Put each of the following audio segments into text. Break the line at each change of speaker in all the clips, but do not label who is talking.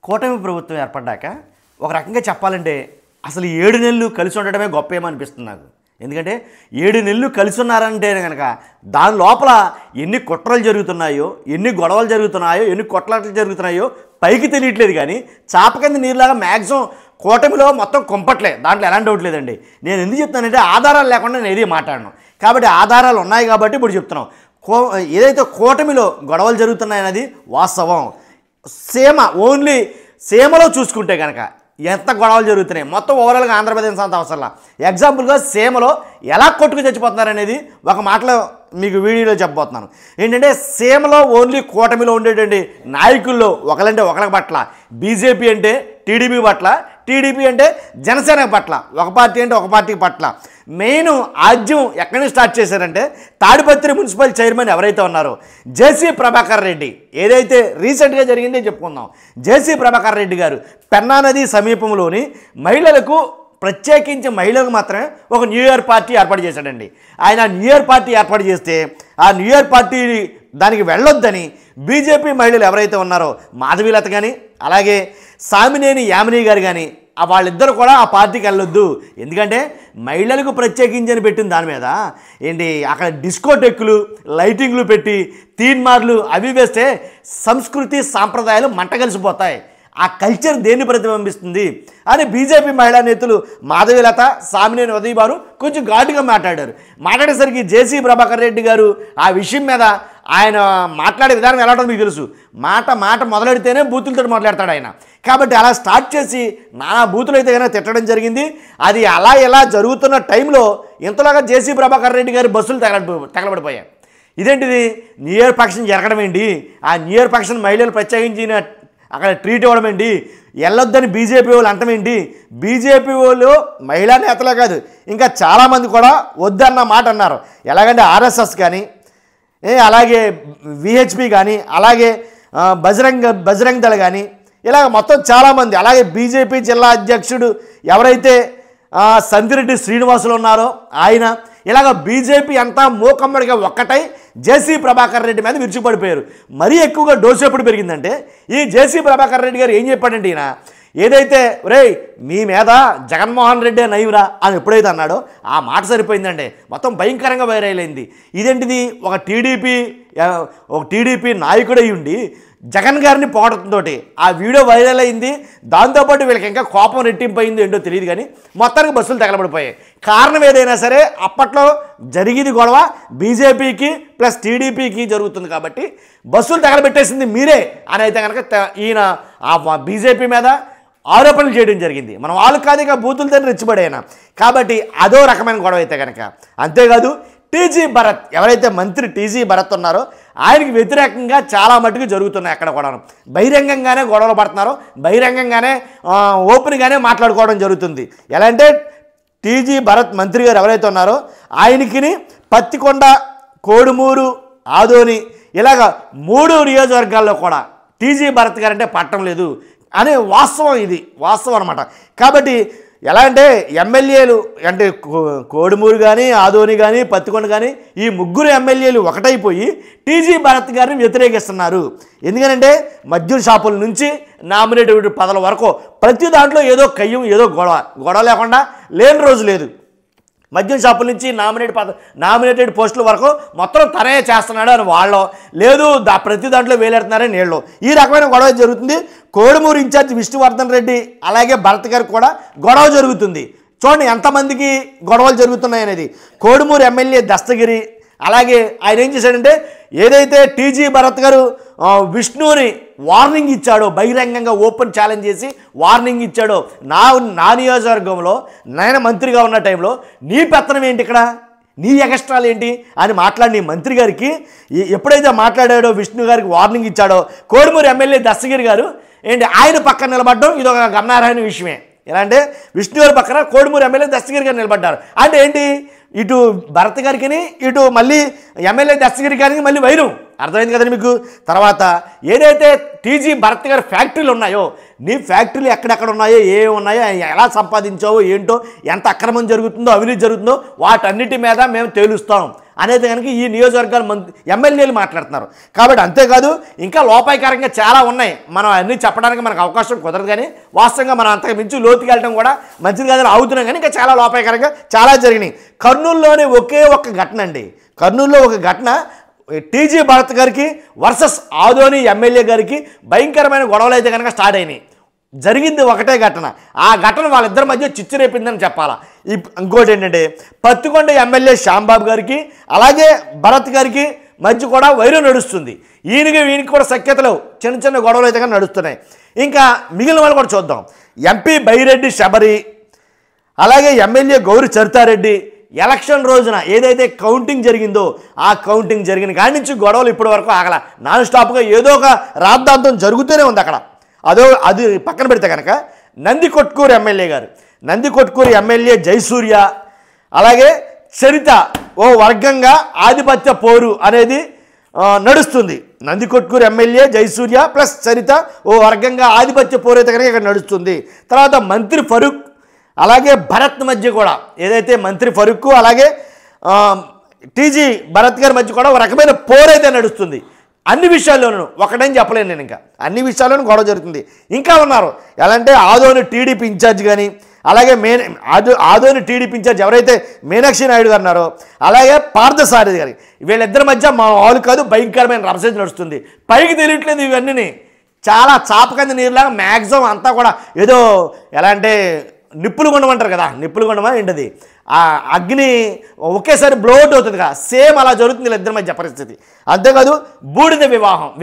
కూటమి ప్రభుత్వం ఏర్పడ్డాక ఒక రకంగా చెప్పాలంటే అసలు 7 నెలలు కలిసి ఉండడమే గొప్పేమో అనిపిస్తుంది నాకు. ఎందుకంటే 7 నెలలు కలిసి ఉన్నారంటే కనుక దాని లోపల ఎన్ని కుట్రలు జరుగుతున్నాయో, ఎన్ని గొడవలు జరుగుతున్నాయో, ఎన్ని కొట్లాటలు జరుగుతున్నాయో పైకి తెలియట్లేదు. కానీ చాప కింద నీరులాగా మ్యాక్సిమం కూటమిలో మొత్తం కొంపట్లే, దాంట్లో ఎలాంటి డౌట్ లేదండి. నేను ఎందుకు చెప్తానంటే ఆధారాలు లేకుండా నేను ఏది మాట్లాడను. కాబట్టి ఆధారాలు ఉన్నాయి కాబట్టి ఇప్పుడు చెప్తున్నాం. ఏదైతే కూటమిలో గొడవలు జరుగుతున్నాయన్నది వాస్తవం. ఓన్లీ సీమలో చూసుకుంటే కనుక ఎంత గొడవలు జరుగుతున్నాయి, మొత్తం ఓవరాల్గా ఆంధ్రప్రదేశ్ అంత అవసరంలా. ఎగ్జాంపుల్గా సీమలో ఎలా కొట్టుకు చచ్చిపోతున్నారనేది ఒక మాటలో మీకు వీడియోలో చెప్పబోతున్నాను. ఏంటంటే సీమలో ఓన్లీ కూటమిలో ఉండేటువంటి నాయకుల్లో ఒకలంటే ఒకళ్ళకి పట్ల, బీజేపీ అంటే టీడీపీ పట్ల, టీడీపీ అంటే జనసేన పట్ల, ఒక పార్టీ అంటే ఒక పార్టీ పట్ల మెయిన్ ఆద్యం ఎక్కడి నుంచి స్టార్ట్ చేశారంటే తాడిపత్రి మున్సిపల్ చైర్మన్ ఎవరైతే ఉన్నారో జేసీ ప్రభాకర్ రెడ్డి, ఏదైతే రీసెంట్గా జరిగిందో చెప్పుకుందాం. జేసీ ప్రభాకర్ రెడ్డి గారు పెన్నా నది సమీపంలోని మహిళలకు, ప్రత్యేకించి మహిళలకు మాత్రమే ఒక న్యూ ఇయర్ పార్టీ ఏర్పాటు చేశాడండి. ఆయన న్యూ ఇయర్ పార్టీ ఏర్పాటు చేస్తే ఆ న్యూ ఇయర్ పార్టీ దానికి వెళ్ళొద్దని బీజేపీ మహిళలు ఎవరైతే ఉన్నారో మాధవీలత కానీ అలాగే సామినేని యామిని గారు కానీ వాళ్ళిద్దరు కూడా ఆ పార్టీకి వెళ్ళొద్దు. ఎందుకంటే మహిళలకు ప్రత్యేకించి అని పెట్టిన దాని మీద ఏంటి అక్కడ డిస్కోటెక్కులు, లైటింగ్లు పెట్టి తీన్మార్లు అవి వేస్తే సంస్కృతి సాంప్రదాయాలు మంట కలిసిపోతాయి. ఆ కల్చర్ దేన్ని ప్రతిబింబిస్తుంది అని బీజేపీ మహిళా నేతలు మాధవీలత, సామినేని ఉదయ్ బారు కొంచెం ఘాటుగా మాట్లాడేసరికి జేసీ ప్రభాకర్ రెడ్డి గారు ఆ విషయం మీద ఆయన మాట్లాడే విధానం ఎలా ఉంటుందో మీకు తెలుసు. మాట మొదలెడితేనే బూతులతో మాట్లాడతాడు ఆయన. కాబట్టి అలా స్టార్ట్ చేసి నానా బూతులు అయితే కనుక తిట్టడం జరిగింది. అది అలా ఎలా జరుగుతున్న టైంలో ఇంతలాగా జేసీ ప్రభాకర్ రెడ్డి గారి బస్సులు తగలబడిపోయాయి. ఇదేంటిది న్యూ ఇయర్ ఫంక్షన్ జరగడం ఏంటి, ఆ న్యూ ఇయర్ ఫంక్షన్ మహిళలు ప్రత్యేకించిన అక్కడ ట్రీట్ ఇవ్వడం ఏంటి, వెళ్ళొద్దని బీజేపీ వాళ్ళు అంటమేంటి. బీజేపీ వాళ్ళు మహిళా నేతలే కాదు ఇంకా చాలామంది కూడా వద్దన్న మాట అన్నారు. ఎలాగంటే ఆర్ఎస్ఎస్ కానీ, అలాగే విహెచ్పి కానీ, అలాగే బజరంగ్ దళ కానీ, ఇలాగ మొత్తం చాలామంది, అలాగే బీజేపీ జిల్లా అధ్యక్షుడు ఎవరైతే సంతిరెడ్డి శ్రీనివాసులు ఉన్నారో ఆయన, ఇలాగ బీజేపీ అంతా మూకమ్మడిగా ఒక్కటై జేసీ ప్రభాకర్ రెడ్డి మీద విరుచుపడిపోయారు. మరీ ఎక్కువగా డోసు ఎప్పుడు పెరిగిందంటే ఈ జేసీ ప్రభాకర్ రెడ్డి గారు ఏం చెప్పాడంటే ఈయన ఏదైతే మీ మీద జగన్మోహన్ రెడ్డి నయ్యురా అని ఎప్పుడైతే అన్నాడో ఆ మాట సరిపోయిందండి, మొత్తం భయంకరంగా వైరల్ అయింది. ఇదేంటిది ఒక టీడీపీ నాయకుడై ఉండి జగన్ గారిని పోవడంతో ఆ వీడియో వైరల్ అయింది. దాంతోపాటు వీళ్ళకి ఇంకా కోపం రెట్టింపు అయింది ఏంటో తెలియదు కానీ మొత్తానికి బస్సులు తగలబడిపోయాయి. కారణం ఏదైనా సరే అప్పట్లో జరిగింది గొడవ బీజేపీకి ప్లస్ టీడీపీకి జరుగుతుంది కాబట్టి బస్సులు తగలబెట్టేసింది మీరే అని అయితే కనుక ఈయన ఆ బీజేపీ మీద ఆరోపణలు చేయడం జరిగింది. మనం వాళ్ళు కాదు ఇక బూతులతో రెచ్చిపడైనా. కాబట్టి అదో రకమైన గొడవ అయితే కనుక. అంతేకాదు టీజీ భరత్, ఎవరైతే మంత్రి టీజీ భరత్ ఉన్నారో ఆయనకి వ్యతిరేకంగా చాలా మటుకు జరుగుతున్నాయి. అక్కడ కూడా బహిరంగంగానే గొడవలు పడుతున్నారు, బహిరంగంగానే ఓపెన్గానే మాట్లాడుకోవడం జరుగుతుంది. ఎలా అంటే టీజీ భరత్ మంత్రి గారు ఎవరైతే ఉన్నారో ఆయనకి పత్తికొండ, కోడుమూరు, ఆదోని ఇలాగ 3 నియోజకవర్గాల్లో కూడా టీజీ భరత్ గారంటే పట్టం లేదు అనే వాస్తవం, ఇది వాస్తవం అనమాట. కాబట్టి ఎలా అంటే ఎమ్మెల్యేలు అంటే కోడుమూరు కానీ, ఆదోని కానీ, పత్తికొండ కానీ ఈ 3 ఎమ్మెల్యేలు ఒకటైపోయి టీజీ భరత్ గారిని వ్యతిరేకిస్తున్నారు. ఎందుకంటే మద్యం షాపుల నుంచి నామినేటెడ్ పదవుల వరకు ప్రతి దాంట్లో ఏదో కయ్యం, ఏదో గొడవ లేకుండా లేని రోజు లేదు. మద్యం షాపుల నుంచి నామినేటెడ్ పోస్టుల వరకు మొత్తం తనే చేస్తున్నాడు అని వాళ్ళు లేదు, ప్రతి దాంట్లో వేలెడుతున్నారని నీళ్ళు. ఈ రకమైన గొడవ జరుగుతుంది. కోడుమూరు ఇన్ఛార్జ్ విష్ణువర్ధన్ రెడ్డి అలాగే భరత్ గారికి కూడా గొడవ జరుగుతుంది. చూడండి ఎంతమందికి గొడవలు జరుగుతున్నాయి అనేది. కోడుమూరు ఎమ్మెల్యే దస్తగిరి అలాగే ఆయన ఏం చేశాడంటే ఏదైతే టీజీ భరత్ గారు విష్ణుని వార్నింగ్ ఇచ్చాడో, బహిరంగంగా ఓపెన్ ఛాలెంజ్ చేసి వార్నింగ్ ఇచ్చాడో, నా నియోజకవర్గంలో నేను మంత్రిగా ఉన్న టైంలో నీ పెత్తనం ఏంటి, ఇక్కడ నీ ఎగస్ట్రాలు ఏంటి అని మాట్లాడి మంత్రి గారికి ఎప్పుడైతే మాట్లాడాడో, విష్ణు గారికి వార్నింగ్ ఇచ్చాడో, కోడుమూరు ఎమ్మెల్యే దస్తగిరి గారు ఏంటి ఆయన పక్కన నిలబడడం ఇది ఒక గమనార్హమైన విషయమే. ఎలా అంటే విష్ణు గారి పక్కన కోడుమూరు ఎమ్మెల్యే దస్తగిరి గారు నిలబడ్డారు అంటే ఏంటి, ఇటు భరత్ గారికి ఇటు మళ్ళీ ఎమ్మెల్యే దస్తగిరి గారికి మళ్ళీ వైరం. అర్థమైంది కదండి మీకు. తర్వాత ఏదైతే టీజీ భరత్ గారి ఫ్యాక్టరీలు ఉన్నాయో, నీ ఫ్యాక్టరీలు ఎక్కడెక్కడ ఉన్నాయో, ఏమి ఉన్నాయో, ఎలా సంపాదించావో ఏంటో, ఎంత అక్రమం జరుగుతుందో, అవినీతి జరుగుతుందో వాటన్నిటి మీద మేము తేలుస్తాం అనేది కనుక ఈ నియోజకవర్గాల ఎమ్మెల్యేలు మాట్లాడుతున్నారు. కాబట్టి అంతేకాదు ఇంకా లోపాయకారంగా చాలా ఉన్నాయి. మనం అన్నీ చెప్పడానికి మనకు అవకాశం కుదరదు, కానీ వాస్తవంగా మనం అంతకు మించి లోతుకి వెళ్ళడం కూడా మంచిది కాదని అవుతున్నాం. కానీ ఇంకా చాలా లోపాయకారంగా చాలా జరిగినాయి. కర్నూలులోనే ఒకే ఒక్క ఘటన అండి. కర్నూలులో ఒక ఘటన టీజీ భరత్ గారికి వర్సెస్ ఆదోని ఎమ్మెల్యే గారికి భయంకరమైన గొడవలు అయితే కనుక స్టార్ట్ అయినాయి. జరిగింది ఒకటే ఘటన. ఆ ఘటన వాళ్ళిద్దరి మధ్య చిచ్చు రేపిందని చెప్పాలా. ఇంకోటి ఏంటంటే పత్తికొండ ఎమ్మెల్యే శ్యాంబాబు గారికి అలాగే భరత్ గారికి మధ్య కూడా వైరం నడుస్తుంది. వీనికి కూడా సఖ్యతలు చిన్న చిన్న గొడవలు అయితే కానీ నడుస్తున్నాయి. ఇంకా మిగిలిన వాళ్ళు కూడా చూద్దాం. ఎంపీ బైరెడ్డి శబరి అలాగే ఎమ్మెల్యే గౌరి చరితారెడ్డి ఎలక్షన్ రోజున ఏదైతే కౌంటింగ్ జరిగిందో ఆ కౌంటింగ్ జరిగిన కాడి నుంచి గొడవలు ఇప్పటి వరకు ఆగల. నాన్ స్టాప్గా ఏదో ఒక రాద్ధాంతం జరుగుతూనే ఉంది అక్కడ. అది పక్కన పెడితే కనుక నందికొట్కూరు ఎమ్మెల్యే గారు, నందికొట్కూరు ఎమ్మెల్యే జయసూర్య అలాగే చరిత ఓ వర్గంగా ఆధిపత్య పోరు అనేది నడుస్తుంది. నందికొట్కూరు ఎమ్మెల్యే జయసూర్య ప్లస్ చరిత ఓ వర్గంగా ఆధిపత్య పోరు అయితే కనుక ఇక్కడ నడుస్తుంది. తర్వాత మంత్రి ఫరూక్ అలాగే భరత్ మధ్య కూడా ఏదైతే మంత్రి ఫరూక్ అలాగే టీజీ భరత్ గారి మధ్య కూడా ఒక రకమైన పోరైతే నడుస్తుంది. అన్ని విషయాల్లోనూ ఒకటని చెప్పలేను నేను, ఇంకా అన్ని విషయాల్లోనూ గొడవ జరుగుతుంది. ఇంకా ఉన్నారు ఎలా అంటే ఆదోని టీడీపీ ఇన్ఛార్జ్ కానీ అలాగే ఆదోని టీడీపీ ఇన్ఛార్జ్ ఎవరైతే మీనాక్షి నాయుడు గారు ఉన్నారో అలాగే పార్థసారథి గారి వీళ్ళిద్దరి మధ్య మా వాళ్ళు కాదు భయంకరమైన రభస నడుస్తుంది. పైకి తెలియట్లేదు ఇవన్నీ చాలా చాపకంది నీరులాగా మ్యాక్సిమం అంతా కూడా ఏదో ఎలా అంటే నిప్పులు కొండమంటారు కదా, నిప్పులు కొండమా ఏంటది ఆ అగ్ని ఒకేసారి బ్లోట్ అవుతుంది కదా, సేమ్ అలా జరుగుతుంది వీళ్ళిద్దరి మధ్య పరిస్థితి. అంతేకాదు బూడిద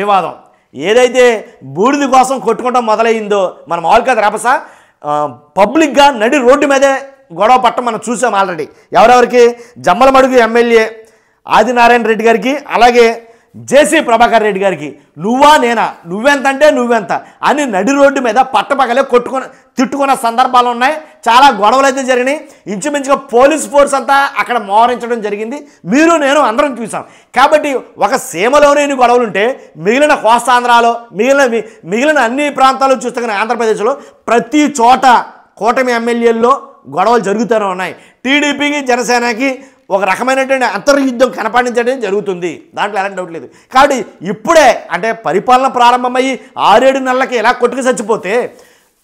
వివాదం ఏదైతే బూడిద కోసం కొట్టుకోవడం మొదలైందో మన మామూలుగా రభస పబ్లిక్గా నడి రోడ్డు మీదే గొడవ పట్టం మనం చూసాం ఆల్రెడీ. ఎవరెవరికి జమ్మలమడుగు ఎమ్మెల్యే ఆదినారాయణ రెడ్డి గారికి అలాగే జేసీ ప్రభాకర్ రెడ్డి గారికి నువ్వా నేనా నువ్వెంత అంటే నువ్వెంత అని నడి రోడ్డు మీద పట్టపగలే తిట్టుకున్న సందర్భాలు ఉన్నాయి. చాలా గొడవలు అయితే జరిగినాయి. ఇంచుమించుగా పోలీస్ ఫోర్స్ అంతా అక్కడ మోహరించడం జరిగింది. మీరు నేను అందరం చూసాం. కాబట్టి ఒక సీమలోనే ఇన్ని గొడవలు ఉంటే మిగిలిన కోస్తాంధ్రాలో మిగిలిన అన్ని ప్రాంతాల్లో చూస్తే ఆంధ్రప్రదేశ్లో ప్రతి చోట కూటమి ఎమ్మెల్యేల్లో గొడవలు జరుగుతూనే ఉన్నాయి. టీడీపీకి జనసేనకి ఒక రకమైనటువంటి అంతర్యుద్ధం కనపడించడం జరుగుతుంది, దాంట్లో ఎలాంటి డౌట్ లేదు. కాబట్టి ఇప్పుడే అంటే పరిపాలన ప్రారంభమయ్యి 6-7 నెలలకి ఎలా కొట్టుకు చచ్చిపోతే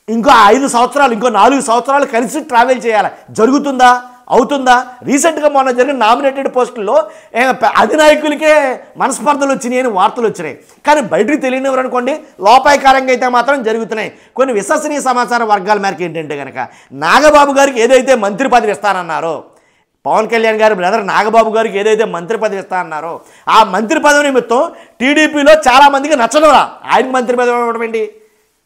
ఇంకో 5 సంవత్సరాలు ఇంకో 4 సంవత్సరాలు కలిసి ట్రావెల్ చేయాలి. జరుగుతుందా అవుతుందా? రీసెంట్గా మొన్న జరిగిన నామినేటెడ్ పోస్టుల్లో అధినాయకులకే మనస్పర్ధలు వచ్చినాయి అని వార్తలు వచ్చినాయి. కానీ బయటకు తెలియనివారు అనుకోండి లోపాయకారంగా అయితే మాత్రం జరుగుతున్నాయి. కొన్ని విశ్వసనీయ సమాచార వర్గాల మేరకు ఏంటంటే కనుక నాగబాబు గారికి ఏదైతే మంత్రి పదవి ఇస్తానన్నారో పవన్ కళ్యాణ్ గారి బ్రదర్ నాగబాబు గారికి ఏదైతే మంత్రి పదవి ఇస్తా అన్నారో ఆ మంత్రి పదవి నిమిత్తం టీడీపీలో చాలామందికి నచ్చడం ఆయనకు మంత్రి పదవి ఇవ్వడం ఏంటి,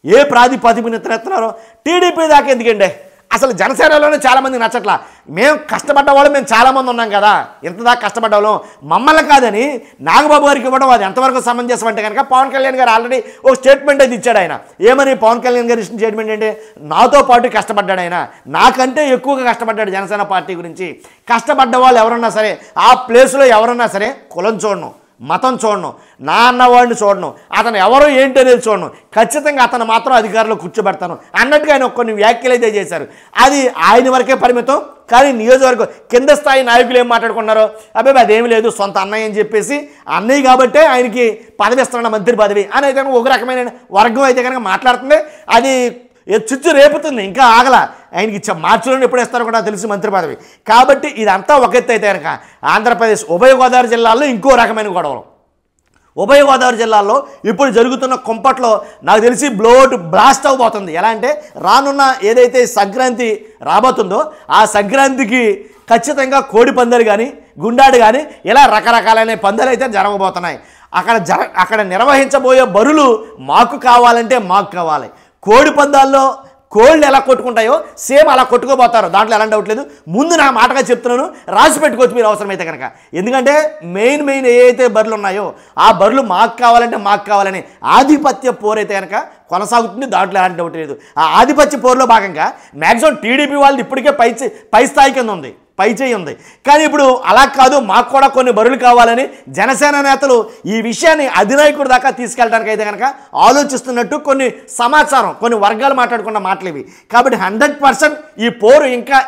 ఏ ప్రాతిపదికన ఎత్తున్నారో టీడీపీ దాకా ఎందుకండి. అసలు జనసేనలోనే చాలామందికి నచ్చట్లా. మేము కష్టపడ్డ వాళ్ళు మేము చాలామంది ఉన్నాం కదా, ఇంతదాకా కష్టపడ్డవాళ్ళం మమ్మల్ని కాదని నాగబాబు గారికి ఇవ్వడం అది ఎంతవరకు సమంజసం అంటే కనుక పవన్ కళ్యాణ్ గారు ఆల్రెడీ ఒక స్టేట్మెంట్ అయితే ఇచ్చాడు. ఆయన ఏమని పవన్ కళ్యాణ్ గారు ఇచ్చిన స్టేట్మెంట్ అంటే నాతో పాటు కష్టపడ్డాడు, ఆయన నాకంటే ఎక్కువగా కష్టపడ్డాడు జనసేన పార్టీ గురించి. కష్టపడ్డ వాళ్ళు ఎవరన్నా సరే ఆ ప్లేస్లో ఎవరన్నా సరే కులం చూడను మతం చూడను నా అన్నవాడిని చూడను అతను ఎవరో ఏంటి అనేది చూడను ఖచ్చితంగా అతను మాత్రం అధికారంలో కూర్చోబెడతాను అన్నట్టుగా ఆయన కొన్ని వ్యాఖ్యలు అయితే చేశారు. అది ఆయన వరకే పరిమితం. కానీ నియోజకవర్గం కింద స్థాయి నాయకులు ఏం మాట్లాడుకున్నారో అబ్బాయి అదేమి లేదు సొంత అన్నయ్య అని చెప్పేసి అన్నయ్య కాబట్టే ఆయనకి పదవి ఇస్తున్నాడు మంత్రి పదవి అని అయితే ఒక రకమైన వర్గం అయితే కనుక మాట్లాడుతుంది. అది చుచ్చు రేపుతుంది, ఇంకా ఆగల. ఆయనకి మార్చిలోనే ఎప్పుడు ఇస్తారో కూడా తెలిసి మంత్రి పదవి. కాబట్టి ఇదంతా ఒక ఎత్తు అయితే కనుక ఆంధ్రప్రదేశ్ ఉభయ గోదావరి జిల్లాల్లో ఇంకో రకమైన గొడవలు. ఉభయ గోదావరి జిల్లాల్లో ఇప్పుడు జరుగుతున్న కుంపట్లో నాకు తెలిసి బ్లాస్ట్ అవబోతుంది. ఎలా అంటే రానున్న ఏదైతే సంక్రాంతి రాబోతుందో ఆ సంక్రాంతికి ఖచ్చితంగా కోడి పందాలు కానీ గుండాడు కానీ ఇలా రకరకాలైన పందాలు అయితే జరగబోతున్నాయి. అక్కడ నిర్వహించబోయే బరులు మాకు కావాలంటే మాకు కావాలి. కోడి పందాల్లో కోళ్ళు ఎలా కొట్టుకుంటాయో సేమ్ అలా కొట్టుకోబోతారు, దాంట్లో ఎలాంటి డౌట్ లేదు. ముందు నా మాటగా చెప్తున్నాను, రాసి పెట్టుకోవచ్చు మీరు అవసరమైతే కనుక. ఎందుకంటే మెయిన్ ఏవైతే బర్రెలు ఉన్నాయో ఆ బర్రెలు మాకు కావాలంటే మాకు కావాలని ఆధిపత్య పోరైతే కనుక కొనసాగుతుంది, దాంట్లో ఎలాంటి డౌట్ లేదు. ఆ ఆధిపత్య పోరులో భాగంగా మ్యాక్సిమం టీడీపీ వాళ్ళది ఇప్పటికే పై స్థాయి కింద ఉంది. పైచేయి ఉంది. కానీ ఇప్పుడు అలా కాదు, మాకు కూడా కొన్ని బరులు కావాలని జనసేన నేతలు ఈ విషయాన్ని అధినాయకుడి దాకా తీసుకెళ్ళడానికి అయితే కనుక ఆలోచిస్తున్నట్టు కొన్ని సమాచారం, కొన్ని వర్గాలు మాట్లాడుకున్న మాటలు ఇవి. కాబట్టి 100% ఈ పోరు ఇంకా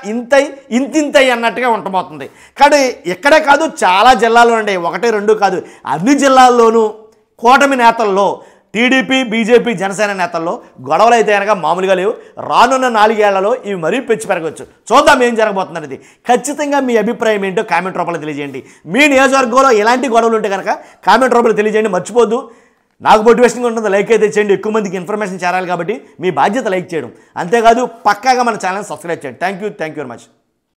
ఇంతింతై అన్నట్టుగా ఉండబోతుంది. కానీ ఇక్కడే కాదు, చాలా జిల్లాల్లో ఉండే, 1, 2 కాదు, అన్ని జిల్లాల్లోనూ కూటమి నేతల్లో, టీడీపీ, బీజేపీ, జనసేన నేతల్లో గొడవలు అయితే కనుక మామూలుగా లేవు. రానున్న 4 ఏళ్లలో ఇవి మరీ పెంచి పెరగవచ్చు. చూద్దాం ఏం జరగబోతుందనేది. ఖచ్చితంగా మీ అభిప్రాయం ఏంటో కామెంట్ రూపంలో తెలియజేయండి. మీ నియోజకవర్గంలో ఎలాంటి గొడవలు ఉంటే కనుక కామెంట్ రూపంలో తెలియజేయండి. మర్చిపోద్దు, నాకు మోటివేషన్గా ఉంటుంది, లైక్ అయితే చేయండి. ఎక్కువ మందికి ఇన్ఫర్మేషన్ చేరాలి కాబట్టి మీ బాధ్యత లైక్ చేయడం. అంతేకాదు పక్కాగా మన ఛానల్ సబ్స్క్రైబ్ చేయండి. Thank you very much.